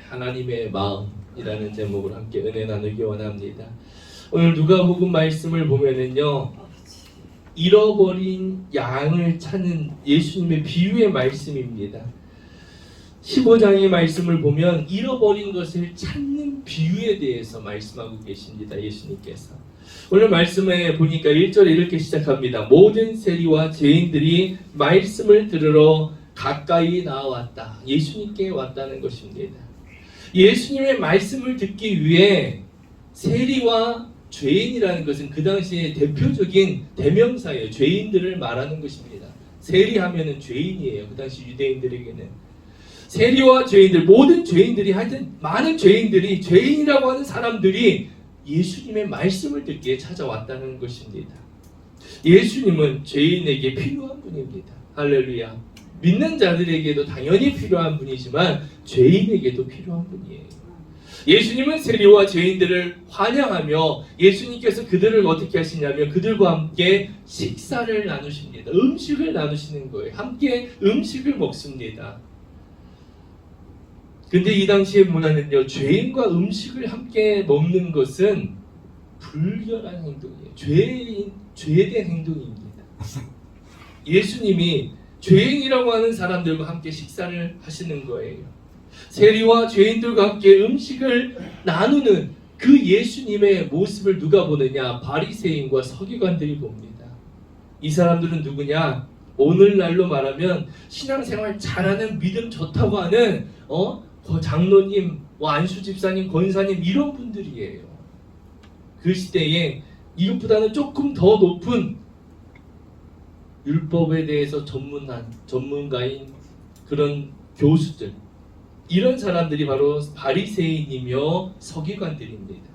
하나님의 마음이라는 제목으로 함께 은혜 나누기 원합니다. 오늘 누가복음 말씀을 보면은요, 잃어버린 양을 찾는 예수님의 비유의 말씀입니다. 15장의 말씀을 보면 잃어버린 것을 찾는 비유에 대해서 말씀하고 계십니다. 예수님께서 오늘 말씀에 보니까 1절에 이렇게 시작합니다. 모든 세리와 죄인들이 말씀을 들으러 가까이 나왔다. 예수님께 왔다는 것입니다. 예수님의 말씀을 듣기 위해 세리와 죄인이라는 것은 그 당시에 대표적인 대명사예요. 죄인들을 말하는 것입니다. 세리하면은 죄인이에요. 그 당시 유대인들에게는 세리와 죄인들, 모든 죄인들이, 하여튼 많은 죄인들이, 죄인이라고 하는 사람들이 예수님의 말씀을 듣기에 찾아왔다는 것입니다. 예수님은 죄인에게 필요한 분입니다. 할렐루야. 믿는 자들에게도 당연히 필요한 분이지만 죄인에게도 필요한 분이에요. 예수님은 세리와 죄인들을 환영하며 예수님께서 그들을 어떻게 하시냐면 그들과 함께 식사를 나누십니다. 음식을 나누시는 거예요. 함께 음식을 먹습니다. 근데 이 당시의 문화는요, 죄인과 음식을 함께 먹는 것은 불결한 행동이에요. 죄된 행동입니다. 예수님이 죄인이라고 하는 사람들과 함께 식사를 하시는 거예요. 세리와 죄인들과 함께 음식을 나누는 그 예수님의 모습을 누가 보느냐? 바리새인과 서기관들이 봅니다. 이 사람들은 누구냐? 오늘날로 말하면 신앙생활 잘하는, 믿음 좋다고 하는 장로님, 안수 집사님, 권사님, 이런 분들이에요. 그 시대에 이것보다는 조금 더 높은 율법에 대해서 전문가인 그런 교수들, 이런 사람들이 바로 바리새인이며 서기관들입니다.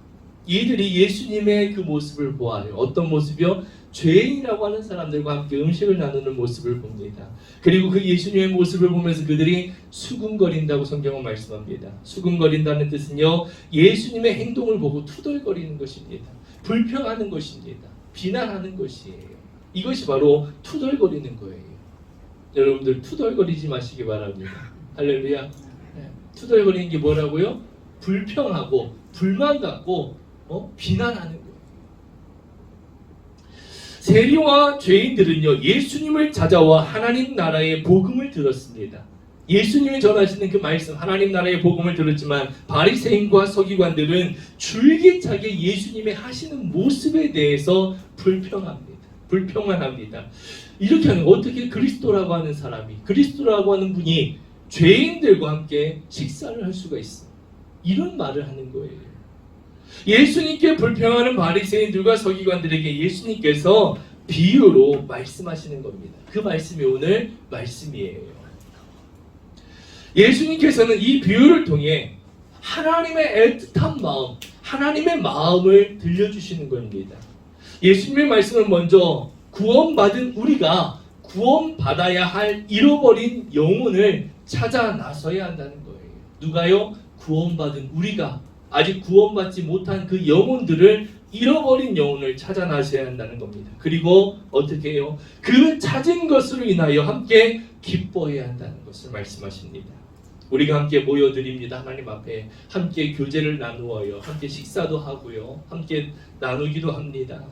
이들이 예수님의 그 모습을 보아요. 어떤 모습이요? 죄인이라고 하는 사람들과 함께 음식을 나누는 모습을 봅니다. 그리고 그 예수님의 모습을 보면서 그들이 수군거린다고 성경은 말씀합니다. 수군거린다는 뜻은요, 예수님의 행동을 보고 투덜거리는 것입니다. 불평하는 것입니다. 비난하는 것이에요. 이것이 바로 투덜거리는 거예요. 여러분들 투덜거리지 마시기 바랍니다. 할렐루야. 투덜거리는 게 뭐라고요? 불평하고 불만 갖고 비난하는 거예요. 세리와 죄인들은요, 예수님을 찾아와 하나님 나라의 복음을 들었습니다. 예수님이 전하시는 그 말씀, 하나님 나라의 복음을 들었지만 바리새인과 서기관들은 줄기차게 예수님의 하시는 모습에 대해서 불평만 합니다. 이렇게 하는, 어떻게 그리스도라고 하는 사람이, 그리스도라고 하는 분이 죄인들과 함께 식사를 할 수가 있어? 이런 말을 하는 거예요. 예수님께 불평하는 바리새인들과 서기관들에게 예수님께서 비유로 말씀하시는 겁니다. 그 말씀이 오늘 말씀이에요. 예수님께서는 이 비유를 통해 하나님의 애틋한 마음, 하나님의 마음을 들려주시는 겁니다. 예수님의 말씀은 먼저 구원받은 우리가 구원받아야 할 잃어버린 영혼을 찾아 나서야 한다는 거예요. 누가요? 구원받은 우리가, 아직 구원받지 못한 그 영혼들을, 잃어버린 영혼을 찾아 나서야 한다는 겁니다. 그리고 어떻게 해요? 그 찾은 것으로 인하여 함께 기뻐해야 한다는 것을 말씀하십니다. 우리가 함께 모여드립니다. 하나님 앞에 함께 교제를 나누어요. 함께 식사도 하고요. 함께 나누기도 합니다.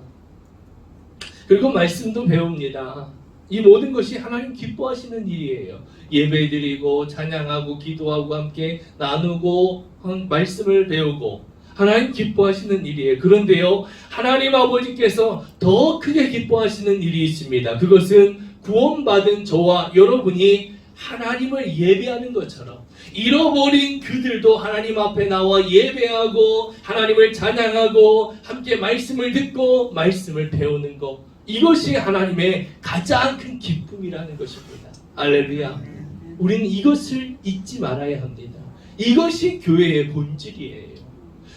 그리고 말씀도 배웁니다. 이 모든 것이 하나님 기뻐하시는 일이에요. 예배드리고 찬양하고 기도하고 함께 나누고 말씀을 배우고 하나님 기뻐하시는 일이에요. 그런데요, 하나님 아버지께서 더 크게 기뻐하시는 일이 있습니다. 그것은 구원받은 저와 여러분이 하나님을 예배하는 것처럼 잃어버린 그들도 하나님 앞에 나와 예배하고 하나님을 찬양하고 함께 말씀을 듣고 말씀을 배우는 것, 이것이 하나님의 가장 큰 기쁨이라는 것입니다. 할렐루야. 우리는 이것을 잊지 말아야 합니다. 이것이 교회의 본질이에요.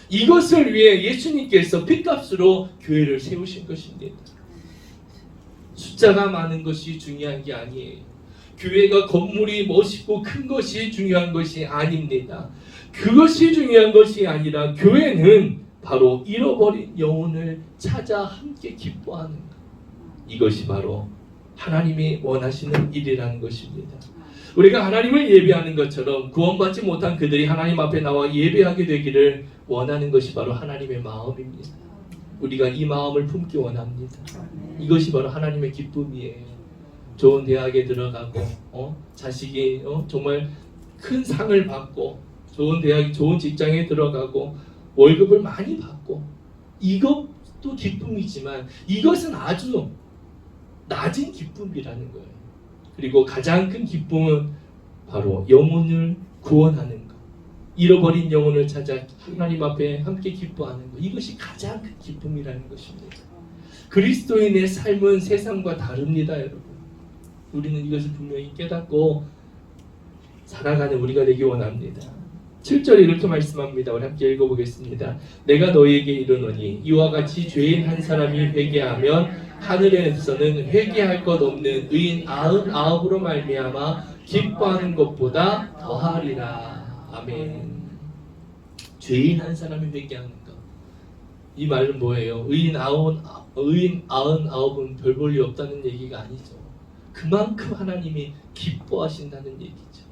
이것을 위해 예수님께서 핏값으로 교회를 세우신 것입니다. 숫자가 많은 것이 중요한 게 아니에요. 교회가 건물이 멋있고 큰 것이 중요한 것이 아닙니다. 그것이 중요한 것이 아니라 교회는 바로 잃어버린 영혼을 찾아 함께 기뻐하는 것. 이것이 바로 하나님이 원하시는 일이라는 것입니다. 우리가 하나님을 예배하는 것처럼 구원받지 못한 그들이 하나님 앞에 나와 예배하게 되기를 원하는 것이 바로 하나님의 마음입니다. 우리가 이 마음을 품기 원합니다. 이것이 바로 하나님의 기쁨이에요. 좋은 대학에 들어가고 자식이 정말 큰 상을 받고 좋은 대학, 좋은 직장에 들어가고 월급을 많이 받고 이것도 기쁨이지만 이것은 아주 낮은 기쁨이라는 거예요. 그리고 가장 큰 기쁨은 바로 영혼을 구원하는 것, 잃어버린 영혼을 찾아 하나님 앞에 함께 기뻐하는 것, 이것이 가장 큰 기쁨이라는 것입니다. 그리스도인의 삶은 세상과 다릅니다, 여러분. 우리는 이것을 분명히 깨닫고 살아가는 우리가 되기 원합니다. 7절에 이렇게 말씀합니다. 우리 함께 읽어보겠습니다. 내가 너희에게 이르노니 이와 같이 죄인 한 사람이 회개하면 하늘에서는 회개할 것 없는 의인 99으로 말미암아 기뻐하는 것보다 더하리라. 아멘. 죄인 한 사람이 회개하는 것. 이 말은 뭐예요? 의인 99은 별 볼 일 없다는 얘기가 아니죠. 그만큼 하나님이 기뻐하신다는 얘기죠.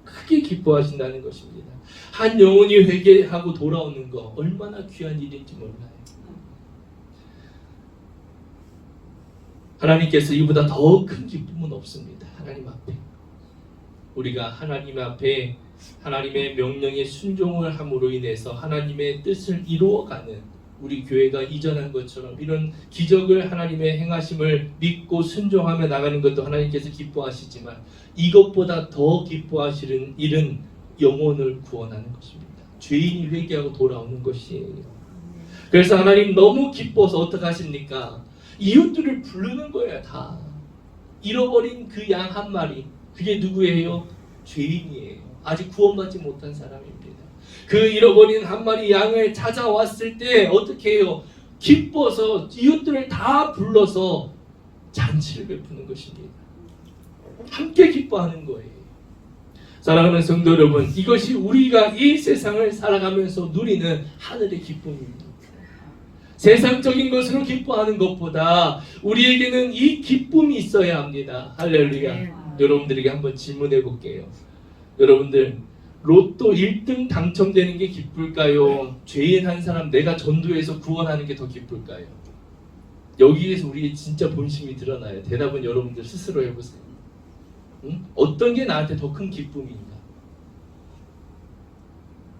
크게 기뻐하신다는 것입니다. 한 영혼이 회개하고 돌아오는 거 얼마나 귀한 일인지 몰라요. 하나님께서 이보다 더 큰 기쁨은 없습니다. 하나님 앞에. 우리가 하나님 앞에 하나님의 명령에 순종을 함으로 인해서 하나님의 뜻을 이루어가는 우리 교회가 이전한 것처럼 이런 기적을 하나님의 행하심을 믿고 순종하며 나가는 것도 하나님께서 기뻐하시지만 이것보다 더 기뻐하시는 일은 영혼을 구원하는 것입니다. 죄인이 회개하고 돌아오는 것이에요. 그래서 하나님 너무 기뻐서 어떻게 하십니까? 이웃들을 부르는 거예요. 다 잃어버린 그 양 한 마리, 그게 누구예요? 죄인이에요. 아직 구원받지 못한 사람입니다. 그 잃어버린 한 마리 양을 찾아왔을 때 어떻게 해요? 기뻐서 이웃들을 다 불러서 잔치를 베푸는 것입니다. 함께 기뻐하는 거예요. 사랑하는 성도 여러분, 이것이 우리가 이 세상을 살아가면서 누리는 하늘의 기쁨입니다. 세상적인 것으로 기뻐하는 것보다 우리에게는 이 기쁨이 있어야 합니다. 할렐루야. 여러분들에게 한번 질문해 볼게요. 여러분들 로또 1등 당첨되는 게 기쁠까요? 죄인 한 사람 내가 전도해서 구원하는 게 더 기쁠까요? 여기에서 우리의 진짜 본심이 드러나요. 대답은 여러분들 스스로 해보세요. 어떤 게 나한테 더 큰 기쁨인가?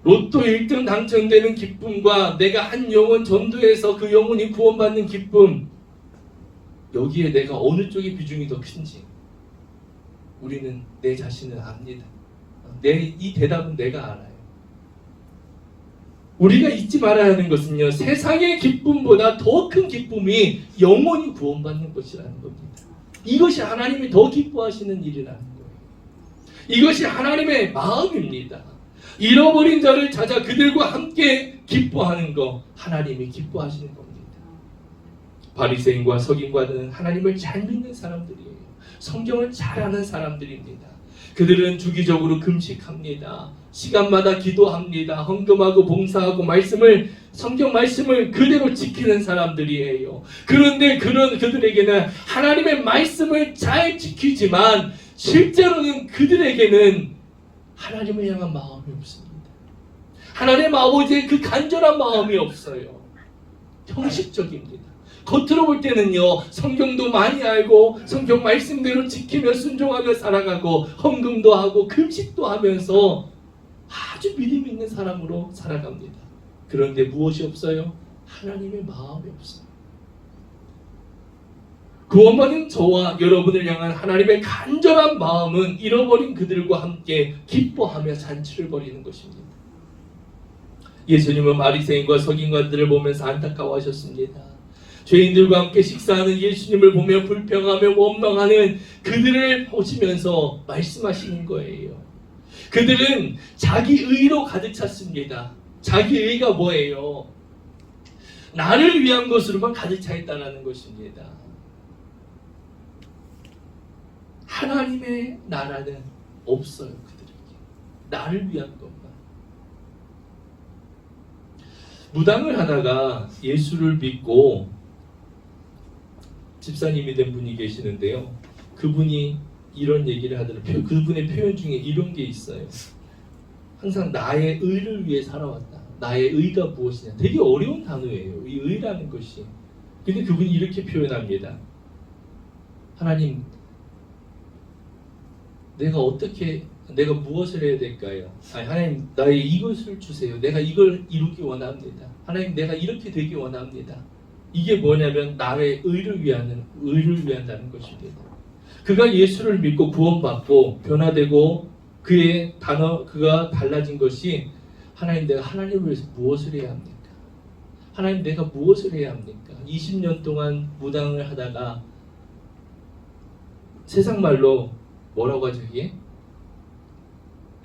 로또 1등 당첨되는 기쁨과 내가 한 영혼 전도해서 그 영혼이 구원받는 기쁨, 여기에 내가 어느 쪽의 비중이 더 큰지 우리는 내 자신을 압니다. 이 대답은 내가 알아요. 우리가 잊지 말아야 하는 것은요, 세상의 기쁨보다 더 큰 기쁨이 영혼이 구원받는 것이라는 겁니다. 이것이 하나님이 더 기뻐하시는 일이라는 거예요. 이것이 하나님의 마음입니다. 잃어버린 자를 찾아 그들과 함께 기뻐하는 거, 하나님이 기뻐하시는 겁니다. 바리새인과 서기관은 하나님을 잘 믿는 사람들이에요. 성경을 잘 아는 사람들입니다. 그들은 주기적으로 금식합니다. 시간마다 기도합니다. 헌금하고 봉사하고 성경 말씀을 그대로 지키는 사람들이에요. 그런데 그들에게는 하나님의 말씀을 잘 지키지만 실제로는 그들에게는 하나님을 향한 마음이 없습니다. 하나님 아버지의 그 간절한 마음이 없어요. 형식적입니다. 겉으로 볼 때는요, 성경도 많이 알고 성경 말씀대로 지키며 순종하며 살아가고 헌금도 하고 금식도 하면서 아주 믿음 있는 사람으로 살아갑니다. 그런데 무엇이 없어요? 하나님의 마음이 없어요. 구원받은 저와 여러분을 향한 하나님의 간절한 마음은 잃어버린 그들과 함께 기뻐하며 잔치를 벌이는 것입니다. 예수님은 바리새인과 서기관들을 보면서 안타까워하셨습니다. 죄인들과 함께 식사하는 예수님을 보며 불평하며 원망하는 그들을 보시면서 말씀하시는 거예요. 그들은 자기 의로 가득 찼습니다. 자기 의가 뭐예요? 나를 위한 것으로만 가득 차 있다는 것입니다. 하나님의 나라는 없어요. 그들에게. 나를 위한 것만. 무당을 하다가 예수를 믿고 집사님이 된 분이 계시는데요. 그분이 이런 얘기를 하더라고요. 그분의 표현 중에 이런 게 있어요. 항상 나의 의를 위해 살아왔다. 나의 의가 무엇이냐. 되게 어려운 단어예요. 이 의라는 것이. 근데 그분이 이렇게 표현합니다. 하나님, 내가 무엇을 해야 될까요? 하나님, 나의 이것을 주세요. 내가 이걸 이루기 원합니다. 하나님, 내가 이렇게 되기 원합니다. 이게 뭐냐면 나의 의를 위한다는 것입니다. 그가 예수를 믿고 구원받고 변화되고 그가 달라진 것이 하나님, 내가 하나님을 위해서 무엇을 해야 합니까? 하나님, 내가 무엇을 해야 합니까? 20년 동안 무당을 하다가 세상 말로 뭐라고 하죠 이게?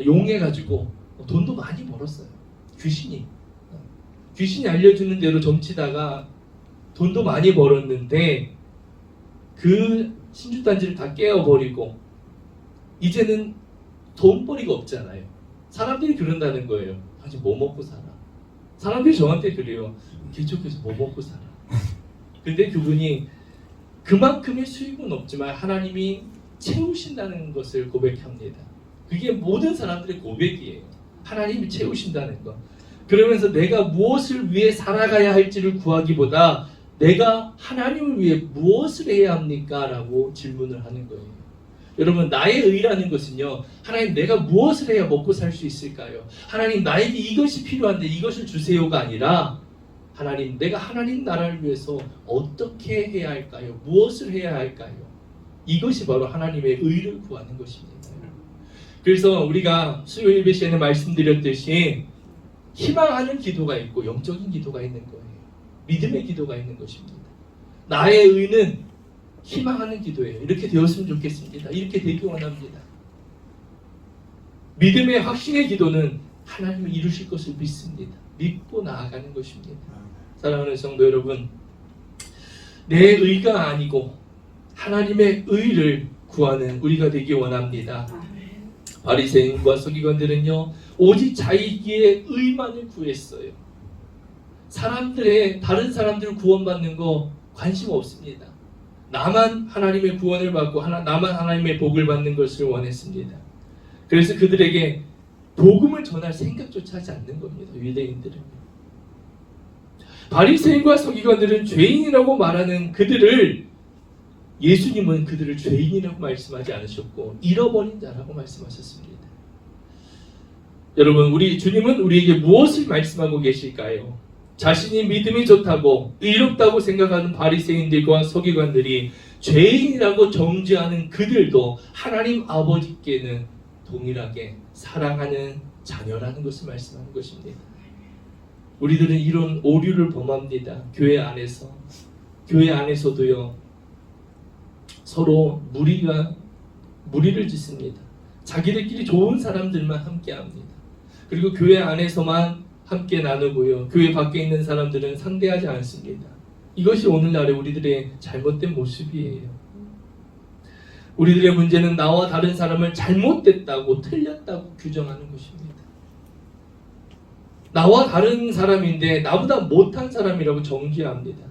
용해가지고 돈도 많이 벌었어요. 귀신이 알려주는 대로 점치다가 돈도 많이 벌었는데 그 신주단지를 다 깨어버리고 이제는 돈벌이가 없잖아요. 사람들이 그런다는 거예요. 아직 뭐 먹고 살아? 사람들이 저한테 그래요. 개척해서 뭐 먹고 살아? 근데 그분이 그만큼의 수입은 없지만 하나님이 채우신다는 것을 고백합니다. 그게 모든 사람들의 고백이에요. 하나님이 채우신다는 것. 그러면서 내가 무엇을 위해 살아가야 할지를 구하기보다 내가 하나님을 위해 무엇을 해야 합니까? 라고 질문을 하는 거예요. 여러분, 나의 의라는 것은요, 하나님, 내가 무엇을 해야 먹고 살 수 있을까요? 하나님, 나에게 이것이 필요한데 이것을 주세요가 아니라 하나님, 내가 하나님 나라를 위해서 어떻게 해야 할까요? 무엇을 해야 할까요? 이것이 바로 하나님의 의를 구하는 것입니다. 그래서 우리가 수요일 예배 시간에 말씀드렸듯이 희망하는 기도가 있고 영적인 기도가 있는 거예요. 믿음의 기도가 있는 것입니다. 나의 의는 희망하는 기도예요. 이렇게 되었으면 좋겠습니다. 이렇게 되기 원합니다. 믿음의 확신의 기도는 하나님을 이루실 것을 믿습니다. 믿고 나아가는 것입니다. 사랑하는 성도 여러분, 내 의가 아니고 하나님의 의를 구하는 우리가 되기 원합니다. 바리새인과 서기관들은요, 오직 자기의 의만을 구했어요. 다른 사람들 구원받는 거 관심 없습니다. 나만 하나님의 구원을 받고 나만 하나님의 복을 받는 것을 원했습니다. 그래서 그들에게 복음을 전할 생각조차 하지 않는 겁니다. 유대인들은. 바리새인과 서기관들은 죄인이라고 말하는 그들을, 예수님은 그들을 죄인이라고 말씀하지 않으셨고 잃어버린 자라고 말씀하셨습니다. 여러분, 우리 주님은 우리에게 무엇을 말씀하고 계실까요? 자신이 믿음이 좋다고 의롭다고 생각하는 바리새인들과 서기관들이 죄인이라고 정죄하는 그들도 하나님 아버지께는 동일하게 사랑하는 자녀라는 것을 말씀하는 것입니다. 우리들은 이런 오류를 범합니다. 교회 안에서도요, 서로 무리를 짓습니다. 자기들끼리 좋은 사람들만 함께합니다. 그리고 교회 안에서만 함께 나누고요, 교회 밖에 있는 사람들은 상대하지 않습니다. 이것이 오늘날의 우리들의 잘못된 모습이에요. 우리들의 문제는 나와 다른 사람을 잘못됐다고 틀렸다고 규정하는 것입니다. 나와 다른 사람인데 나보다 못한 사람이라고 정죄합니다.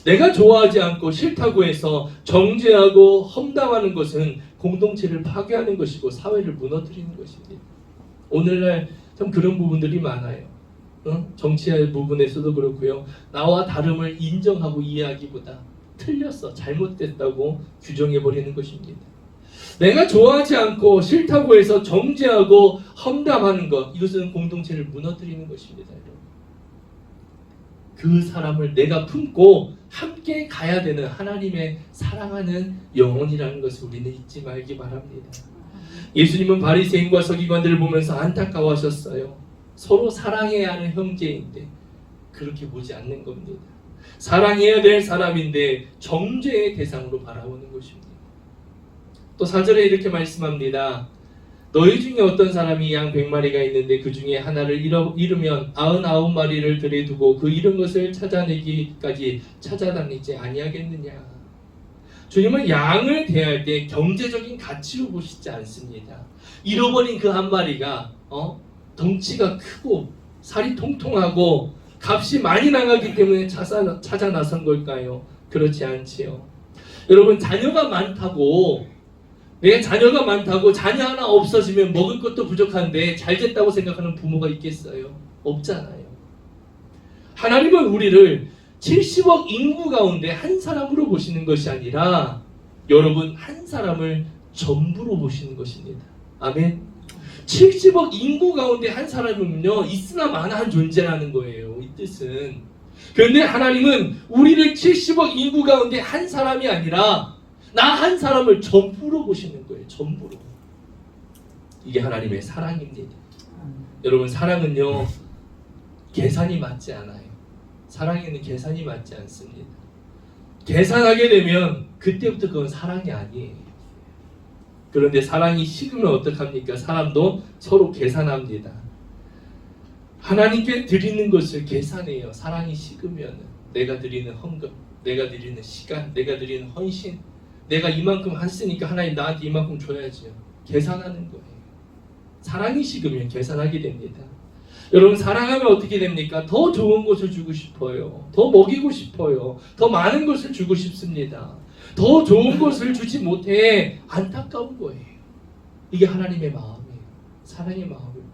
내가 좋아하지 않고 싫다고 해서 정죄하고 험담하는 것은 공동체를 파괴하는 것이고 사회를 무너뜨리는 것입니다. 오늘날 참 그런 부분들이 많아요. 정치의 부분에서도 그렇고요. 나와 다름을 인정하고 이해하기보다 틀렸어, 잘못됐다고 규정해버리는 것입니다. 내가 좋아하지 않고 싫다고 해서 정죄하고 험담하는 것, 이것은 공동체를 무너뜨리는 것입니다. 그 사람을 내가 품고 함께 가야 되는 하나님의 사랑하는 영혼이라는 것을 우리는 잊지 말기 바랍니다. 예수님은 바리새인과 서기관들을 보면서 안타까워하셨어요. 서로 사랑해야 하는 형제인데 그렇게 보지 않는 겁니다. 사랑해야 될 사람인데 정죄의 대상으로 바라보는 것입니다. 또 4절에 이렇게 말씀합니다. 너희 중에 어떤 사람이 양 100마리가 있는데 그 중에 하나를 잃으면 99마리를 들에 두고 그 잃은 것을 찾아내기까지 찾아다니지 아니하겠느냐. 주님은 양을 대할 때 경제적인 가치로 보시지 않습니다. 잃어버린 그 한 마리가 덩치가 크고 살이 통통하고 값이 많이 나가기 때문에 찾아 나선 걸까요? 그렇지 않지요. 여러분, 자녀가 많다고 내 자녀가 많다고 자녀 하나 없어지면 먹을 것도 부족한데 잘 됐다고 생각하는 부모가 있겠어요? 없잖아요. 하나님은 우리를 70억 인구 가운데 한 사람으로 보시는 것이 아니라 여러분 한 사람을 전부로 보시는 것입니다. 아멘. 70억 인구 가운데 한 사람이면요 있으나 마나한 존재라는 거예요. 이 뜻은. 그런데 하나님은 우리를 70억 인구 가운데 한 사람이 아니라 나 한 사람을 전부로 보시는 거예요. 전부로. 이게 하나님의 사랑입니다. 여러분 사랑은요 계산이 맞지 않아요. 사랑에는 계산이 맞지 않습니다. 계산하게 되면 그때부터 그건 사랑이 아니에요. 그런데 사랑이 식으면 어떡합니까? 사람도 서로 계산합니다. 하나님께 드리는 것을 계산해요. 사랑이 식으면 내가 드리는 헌금, 내가 드리는 시간, 내가 드리는 헌신, 내가 이만큼 했으니까 하나님 나한테 이만큼 줘야죠. 계산하는 거예요. 사랑이 식으면 계산하게 됩니다. 여러분 사랑하면 어떻게 됩니까? 더 좋은 것을 주고 싶어요. 더 먹이고 싶어요. 더 많은 것을 주고 싶습니다. 더 좋은 것을 주지 못해 안타까운 거예요. 이게 하나님의 마음이에요. 사랑의 마음입니다.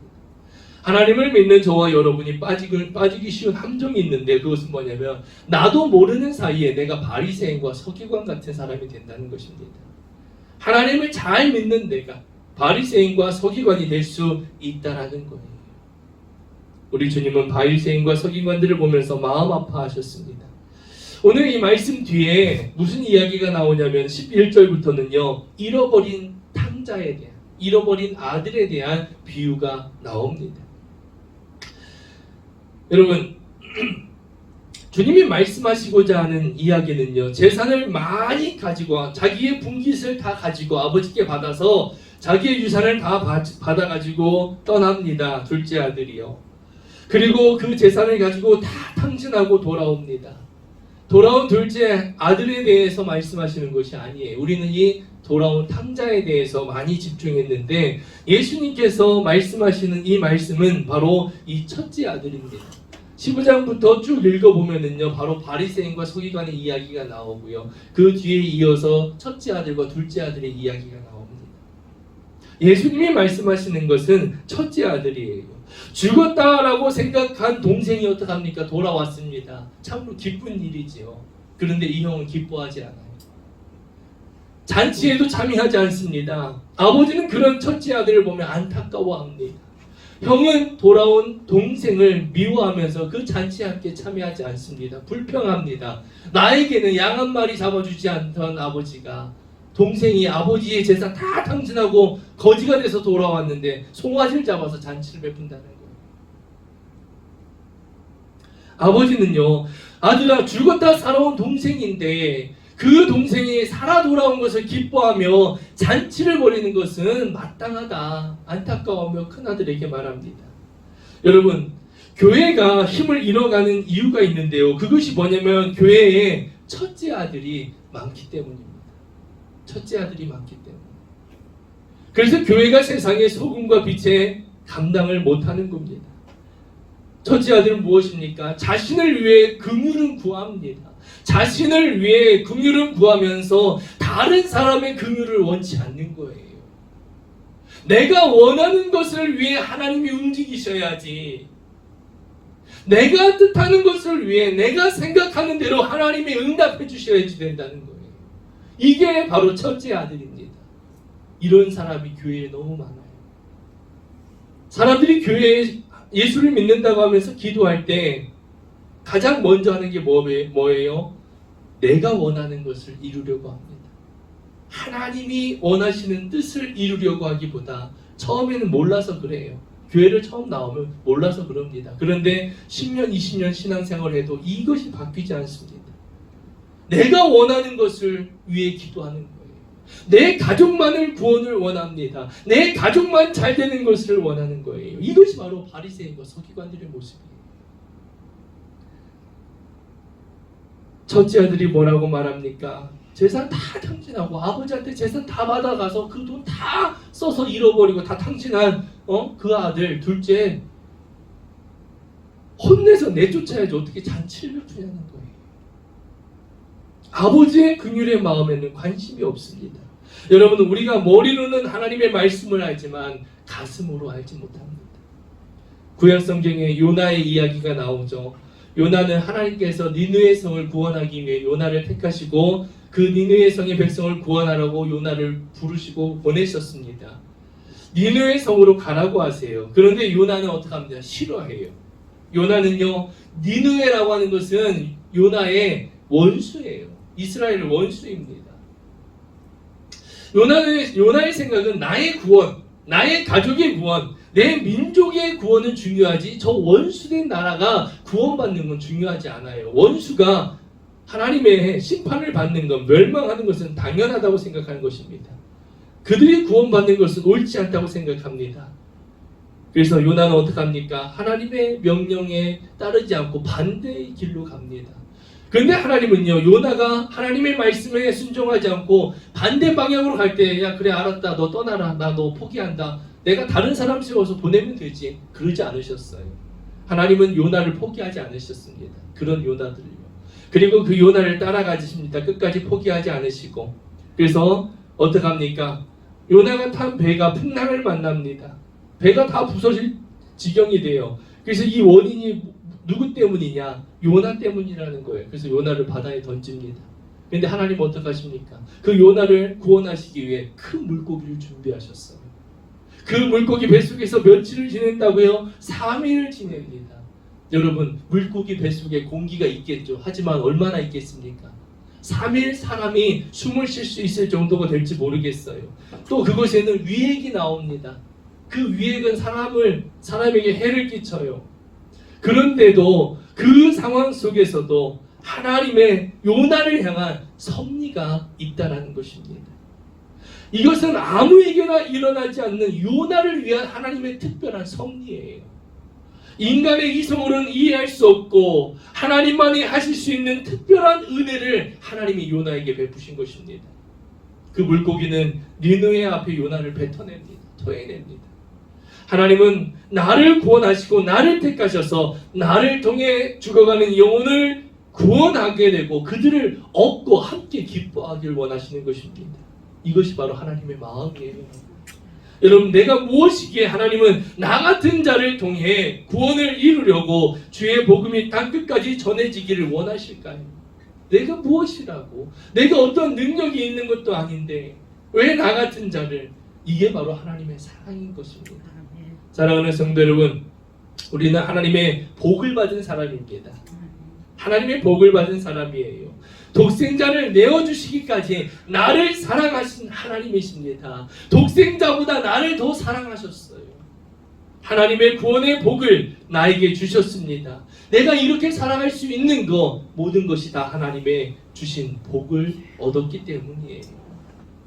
하나님을 믿는 저와 여러분이 빠지기 쉬운 함정이 있는데 그것은 뭐냐면 나도 모르는 사이에 내가 바리새인과 서기관 같은 사람이 된다는 것입니다. 하나님을 잘 믿는 내가 바리새인과 서기관이 될 수 있다라는 거예요. 우리 주님은 바리새인과 서기관들을 보면서 마음 아파하셨습니다. 오늘 이 말씀 뒤에 무슨 이야기가 나오냐면 11절부터는요 잃어버린 탕자에 대한, 잃어버린 아들에 대한 비유가 나옵니다. 여러분 주님이 말씀하시고자 하는 이야기는요 재산을 많이 가지고 자기의 분깃을 다 가지고 아버지께 받아서 자기의 유산을 다 받아가지고 떠납니다. 둘째 아들이요. 그리고 그 재산을 가지고 다 탕진하고 돌아옵니다. 돌아온 둘째 아들에 대해서 말씀하시는 것이 아니에요. 우리는 이 돌아온 탕자에 대해서 많이 집중했는데 예수님께서 말씀하시는 이 말씀은 바로 이 첫째 아들입니다. 15장부터 쭉 읽어보면은요 바로 바리새인과 서기관의 이야기가 나오고요 그 뒤에 이어서 첫째 아들과 둘째 아들의 이야기가 나옵니다. 예수님이 말씀하시는 것은 첫째 아들이에요. 죽었다라고 생각한 동생이 어떡합니까? 돌아왔습니다. 참으로 기쁜 일이지요. 그런데 이 형은 기뻐하지 않아요. 잔치에도 참여하지 않습니다. 아버지는 그런 첫째 아들을 보면 안타까워합니다. 형은 돌아온 동생을 미워하면서 그 잔치에 함께 참여하지 않습니다. 불평합니다. 나에게는 양 한 마리 잡아주지 않던 아버지가 동생이 아버지의 재산 다 탕진하고 거지가 돼서 돌아왔는데 송아지를 잡아서 잔치를 베푼다는 거예요. 아버지는요 아들아 죽었다 살아온 동생인데 그 동생이 살아 돌아온 것을 기뻐하며 잔치를 벌이는 것은 마땅하다. 안타까워하며 큰아들에게 말합니다. 여러분 교회가 힘을 잃어가는 이유가 있는데요. 그것이 뭐냐면 교회에 첫째 아들이 많기 때문입니다. 첫째 아들이 많기 때문에. 그래서 교회가 세상의 소금과 빛에 감당을 못하는 겁니다. 첫째 아들은 무엇입니까? 자신을 위해 긍휼을 구합니다. 자신을 위해 긍휼을 구하면서 다른 사람의 긍휼을 원치 않는 거예요. 내가 원하는 것을 위해 하나님이 움직이셔야지. 내가 뜻하는 것을 위해 내가 생각하는 대로 하나님이 응답해 주셔야지 된다는 거예요. 이게 바로 첫째 아들입니다. 이런 사람이 교회에 너무 많아요. 사람들이 교회에 예수를 믿는다고 하면서 기도할 때 가장 먼저 하는 게 뭐예요? 내가 원하는 것을 이루려고 합니다. 하나님이 원하시는 뜻을 이루려고 하기보다 처음에는 몰라서 그래요. 교회를 처음 나오면 몰라서 그럽니다. 그런데 10년, 20년 신앙생활을 해도 이것이 바뀌지 않습니다. 내가 원하는 것을 위해 기도하는 거예요. 내 가족만을 구원을 원합니다. 내 가족만 잘 되는 것을 원하는 거예요. 이것이 바로 바리새인과 서기관들의 모습이에요. 첫째 아들이 뭐라고 말합니까? 재산 다 탕진하고 아버지한테 재산 다 받아가서 그 돈 다 써서 잃어버리고 다 탕진한 그 아들 둘째 혼내서 내쫓아야지 어떻게 잔치를 베푸냐는 거예요. 아버지의 긍휼의 마음에는 관심이 없습니다. 여러분, 우리가 머리로는 하나님의 말씀을 알지만 가슴으로 알지 못합니다. 구약 성경에 요나의 이야기가 나오죠. 요나는 하나님께서 니느웨 성을 구원하기 위해 요나를 택하시고 그 니느웨 성의 백성을 구원하라고 요나를 부르시고 보내셨습니다. 니느웨 성으로 가라고 하세요. 그런데 요나는 어떻게 합니까? 싫어해요. 요나는요, 니느웨라고 하는 것은 요나의 원수예요. 이스라엘 원수입니다. 요나의 생각은 나의 구원, 나의 가족의 구원, 내 민족의 구원은 중요하지 저 원수된 나라가 구원받는 건 중요하지 않아요. 원수가 하나님의 심판을 받는 것, 멸망하는 것은 당연하다고 생각하는 것입니다. 그들이 구원받는 것은 옳지 않다고 생각합니다. 그래서 요나는 어떻게 합니까? 하나님의 명령에 따르지 않고 반대의 길로 갑니다. 그런데 하나님은요, 요나가 하나님의 말씀에 순종하지 않고 반대 방향으로 갈 때, 야 그래 알았다, 너 떠나라, 나 너 포기한다, 내가 다른 사람 세워서 보내면 되지, 그러지 않으셨어요. 하나님은 요나를 포기하지 않으셨습니다. 그런 요나들요. 그리고 그 요나를 따라가십니다. 끝까지 포기하지 않으시고. 그래서 어떻게 합니까? 요나가 탄 배가 풍랑을 만납니다. 배가 다 부서질 지경이 돼요. 그래서 이 원인이 누구 때문이냐? 요나 때문이라는 거예요. 그래서 요나를 바다에 던집니다. 그런데 하나님 어떻게 하십니까? 그 요나를 구원하시기 위해 큰 물고기를 준비하셨어요. 그 물고기 뱃속에서 며칠을 지낸다고요? 3일을 지냅니다. 여러분, 물고기 뱃속에 공기가 있겠죠. 하지만 얼마나 있겠습니까? 3일 사람이 숨을 쉴 수 있을 정도가 될지 모르겠어요. 또 그곳에는 위액이 나옵니다. 그 위액은 사람에게 해를 끼쳐요. 그런데도 그 상황 속에서도 하나님의 요나를 향한 섭리가 있다는 것입니다. 이것은 아무에게나 일어나지 않는 요나를 위한 하나님의 특별한 섭리예요. 인간의 이성으로는 이해할 수 없고 하나님만이 하실 수 있는 특별한 은혜를 하나님이 요나에게 베푸신 것입니다. 그 물고기는 니느웨 앞에 요나를 뱉어냅니다. 토해냅니다. 하나님은 나를 구원하시고 나를 택하셔서 나를 통해 죽어가는 영혼을 구원하게 되고 그들을 얻고 함께 기뻐하길 원하시는 것입니다. 이것이 바로 하나님의 마음이에요. 여러분, 내가 무엇이기에 하나님은 나 같은 자를 통해 구원을 이루려고 주의 복음이 땅끝까지 전해지기를 원하실까요? 내가 무엇이라고? 내가 어떤 능력이 있는 것도 아닌데 왜 나 같은 자를? 이게 바로 하나님의 사랑인 것입니다. 사랑하는 성도 여러분, 우리는 하나님의 복을 받은 사람입니다. 하나님의 복을 받은 사람이에요. 독생자를 내어주시기까지 나를 사랑하신 하나님이십니다. 독생자보다 나를 더 사랑하셨어요. 하나님의 구원의 복을 나에게 주셨습니다. 내가 이렇게 살아갈 수 있는 것, 모든 것이 다 하나님의 주신 복을 얻었기 때문이에요.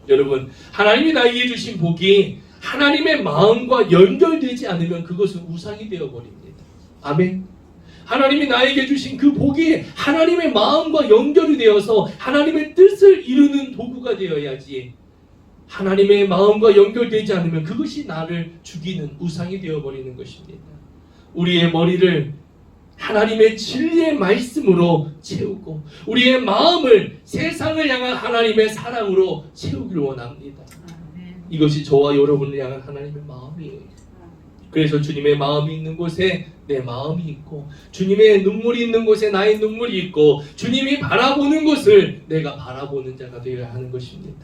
여러분, 하나님이 나에게 주신 복이 하나님의 마음과 연결되지 않으면 그것은 우상이 되어버립니다. 아멘. 하나님이 나에게 주신 그 복이 하나님의 마음과 연결이 되어서 하나님의 뜻을 이루는 도구가 되어야지, 하나님의 마음과 연결되지 않으면 그것이 나를 죽이는 우상이 되어버리는 것입니다. 우리의 머리를 하나님의 진리의 말씀으로 채우고 우리의 마음을 세상을 향한 하나님의 사랑으로 채우길 원합니다. 이것이 저와 여러분을 향한 하나님의 마음이에요. 그래서 주님의 마음이 있는 곳에 내 마음이 있고 주님의 눈물이 있는 곳에 나의 눈물이 있고 주님이 바라보는 곳을 내가 바라보는 자가 되어야 하는 것입니다.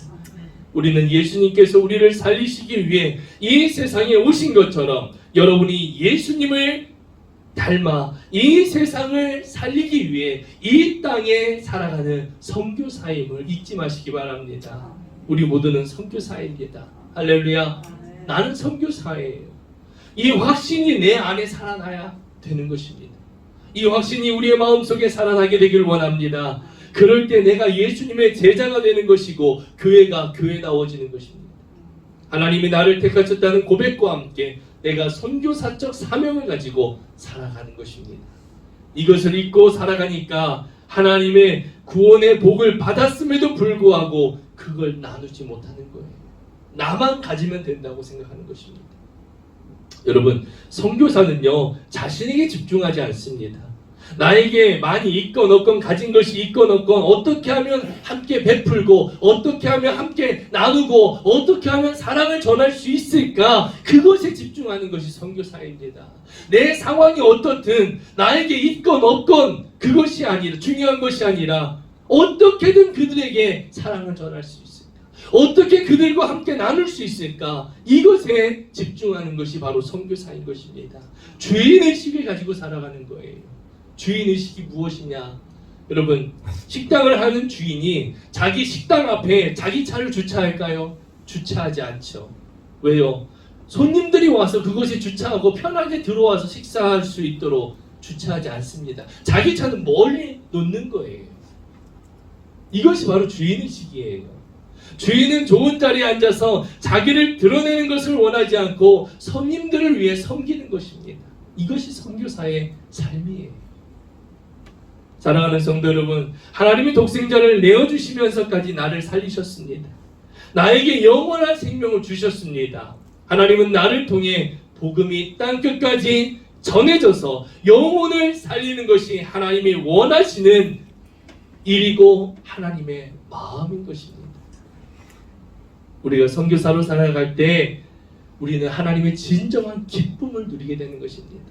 우리는 예수님께서 우리를 살리시기 위해 이 세상에 오신 것처럼 여러분이 예수님을 닮아 이 세상을 살리기 위해 이 땅에 살아가는 선교사임을 잊지 마시기 바랍니다. 우리 모두는 선교사입니다. 할렐루야. 나는 선교사예요. 이 확신이 내 안에 살아나야 되는 것입니다. 이 확신이 우리의 마음속에 살아나게 되길 원합니다. 그럴 때 내가 예수님의 제자가 되는 것이고 교회가 교회다워지는 것입니다. 하나님이 나를 택하셨다는 고백과 함께 내가 선교사적 사명을 가지고 살아가는 것입니다. 이것을 잊고 살아가니까 하나님의 구원의 복을 받았음에도 불구하고 그걸 나누지 못하는 거예요. 나만 가지면 된다고 생각하는 것입니다. 여러분, 선교사는요 자신에게 집중하지 않습니다. 나에게 많이 있건 없건 가진 것이 있건 없건 어떻게 하면 함께 베풀고 어떻게 하면 함께 나누고 어떻게 하면 사랑을 전할 수 있을까 그것에 집중하는 것이 선교사입니다. 내 상황이 어떻든 나에게 있건 없건 그것이 아니라 중요한 것이 아니라 어떻게든 그들에게 사랑을 전할 수 있을까 어떻게 그들과 함께 나눌 수 있을까 이것에 집중하는 것이 바로 선교사인 것입니다. 주인의식을 가지고 살아가는 거예요. 주인의식이 무엇이냐? 여러분, 식당을 하는 주인이 자기 식당 앞에 자기 차를 주차할까요? 주차하지 않죠. 왜요? 손님들이 와서 그곳에 주차하고 편하게 들어와서 식사할 수 있도록 주차하지 않습니다. 자기 차는 멀리 놓는 거예요. 이것이 바로 주인의식이에요. 주인은 좋은 자리에 앉아서 자기를 드러내는 것을 원하지 않고 손님들을 위해 섬기는 것입니다. 이것이 선교사의 삶이에요. 사랑하는 성도 여러분, 하나님이 독생자를 내어주시면서까지 나를 살리셨습니다. 나에게 영원한 생명을 주셨습니다. 하나님은 나를 통해 복음이 땅끝까지 전해져서 영혼을 살리는 것이 하나님이 원하시는 일이고 하나님의 마음인 것입니다. 우리가 선교사로 살아갈 때 우리는 하나님의 진정한 기쁨을 누리게 되는 것입니다.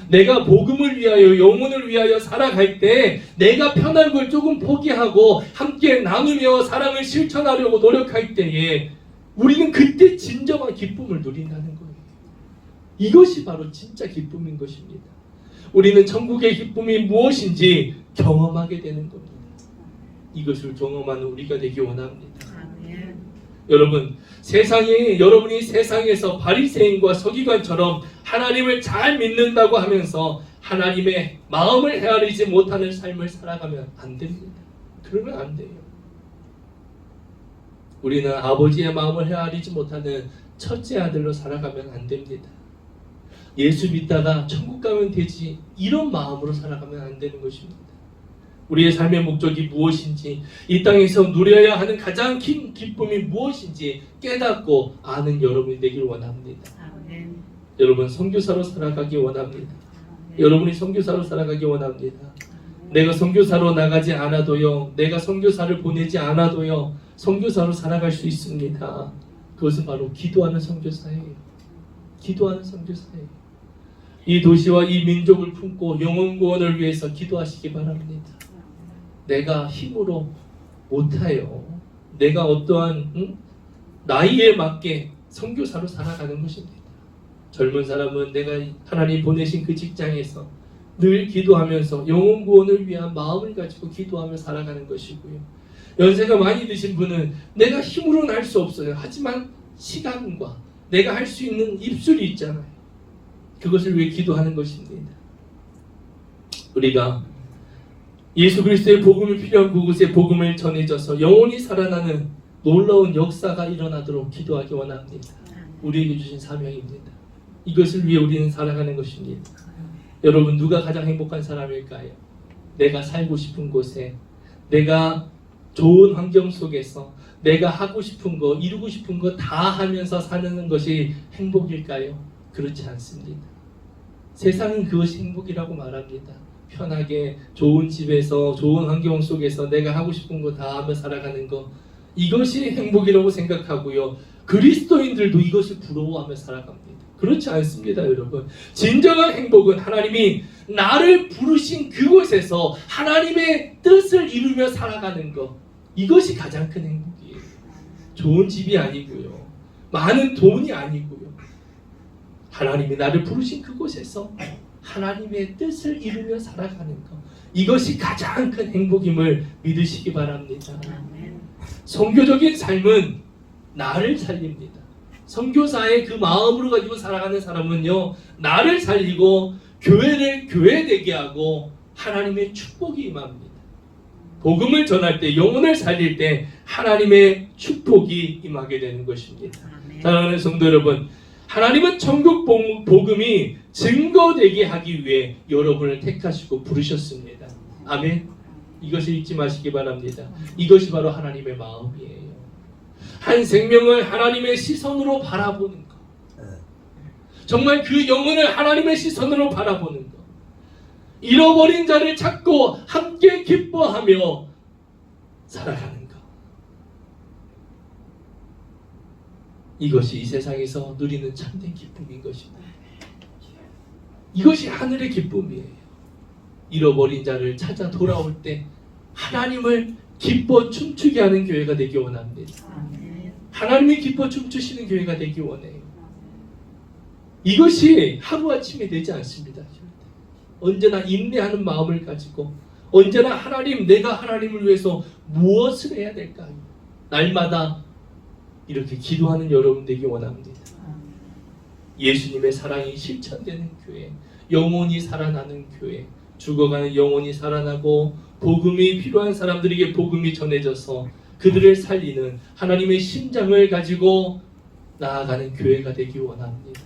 내가 복음을 위하여 영혼을 위하여 살아갈 때 내가 편한 걸 조금 포기하고 함께 나누며 사랑을 실천하려고 노력할 때에 우리는 그때 진정한 기쁨을 누린다는 거예요. 이것이 바로 진짜 기쁨인 것입니다. 우리는 천국의 기쁨이 무엇인지 경험하게 되는 겁니다. 이것을 경험하는 우리가 되기 원합니다. 여러분, 여러분이 세상에서 바리새인과 서기관처럼 하나님을 잘 믿는다고 하면서 하나님의 마음을 헤아리지 못하는 삶을 살아가면 안 됩니다. 그러면 안 돼요. 우리는 아버지의 마음을 헤아리지 못하는 첫째 아들로 살아가면 안 됩니다. 예수 믿다가 천국 가면 되지 이런 마음으로 살아가면 안 되는 것입니다. 우리의 삶의 목적이 무엇인지 이 땅에서 누려야 하는 가장 큰 기쁨이 무엇인지 깨닫고 아는 여러분이 되길 원합니다. 아멘. 여러분 선교사로 살아가기 원합니다. 아멘. 여러분이 선교사로 살아가기 원합니다. 아멘. 내가 선교사로 나가지 않아도요, 내가 선교사를 보내지 않아도요, 선교사로 살아갈 수 있습니다. 그것은 바로 기도하는 선교사예요. 기도하는 선교사예요. 이 도시와 이 민족을 품고 영혼 구원을 위해서 기도하시기 바랍니다. 내가 힘으로 못해요. 내가 어떠한 나이에 맞게 선교사로 살아가는 것입니다. 젊은 사람은 내가 하나님 보내신 그 직장에서 늘 기도하면서 영혼 구원을 위한 마음을 가지고 기도하며 살아가는 것이고요. 연세가 많이 드신 분은 내가 힘으로는 할 수 없어요. 하지만 시간과 내가 할 수 있는 입술이 있잖아요. 그것을 위해 기도하는 것입니다. 우리가 예수 그리스도의 복음이 필요한 그곳에 복음을 전해져서 영혼이 살아나는 놀라운 역사가 일어나도록 기도하기 원합니다. 우리에게 주신 사명입니다. 이것을 위해 우리는 살아가는 것입니다. 여러분, 누가 가장 행복한 사람일까요? 내가 살고 싶은 곳에, 내가 좋은 환경 속에서 내가 하고 싶은 거, 이루고 싶은 거 다 하면서 사는 것이 행복일까요? 그렇지 않습니다. 세상은 그것이 행복이라고 말합니다. 편하게 좋은 집에서 좋은 환경 속에서 내가 하고 싶은 거 다 하며 살아가는 거, 이것이 행복이라고 생각하고요. 그리스도인들도 이것을 부러워하며 살아갑니다. 그렇지 않습니다, 여러분. 진정한 행복은 하나님이 나를 부르신 그곳에서 하나님의 뜻을 이루며 살아가는 것, 이것이 가장 큰 행복이에요. 좋은 집이 아니고요, 많은 돈이 아니고요, 하나님이 나를 부르신 그곳에서 하나님의 뜻을 이루며 살아가는 것, 이것이 가장 큰 행복임을 믿으시기 바랍니다. 선교적인 삶은 나를 살립니다. 선교사의 그 마음으로 가지고 살아가는 사람은요, 나를 살리고 교회를 교회되게 하고 하나님의 축복이 임합니다. 복음을 전할 때, 영혼을 살릴 때 하나님의 축복이 임하게 되는 것입니다. 사랑하는 성도 여러분, 하나님은 천국 복음이 증거되게 하기 위해 여러분을 택하시고 부르셨습니다. 아멘. 이것을 잊지 마시기 바랍니다. 이것이 바로 하나님의 마음이에요. 한 생명을 하나님의 시선으로 바라보는 것, 정말 그 영혼을 하나님의 시선으로 바라보는 것, 잃어버린 자를 찾고 함께 기뻐하며 살아가는 것. 이것이 이 세상에서 누리는 참된 기쁨인 것입니다. 이것이 하늘의 기쁨이에요. 잃어버린 자를 찾아 돌아올 때 하나님을 기뻐 춤추게 하는 교회가 되기 원합니다. 하나님이 기뻐 춤추시는 교회가 되기 원해요. 이것이 하루아침에 되지 않습니다. 언제나 인내하는 마음을 가지고 언제나 하나님, 내가 하나님을 위해서 무엇을 해야 될까요? 날마다 이렇게 기도하는 여러분 되기 원합니다. 예수님의 사랑이 실천되는 교회, 영혼이 살아나는 교회, 죽어가는 영혼이 살아나고 복음이 필요한 사람들에게 복음이 전해져서 그들을 살리는 하나님의 심장을 가지고 나아가는 교회가 되기 원합니다.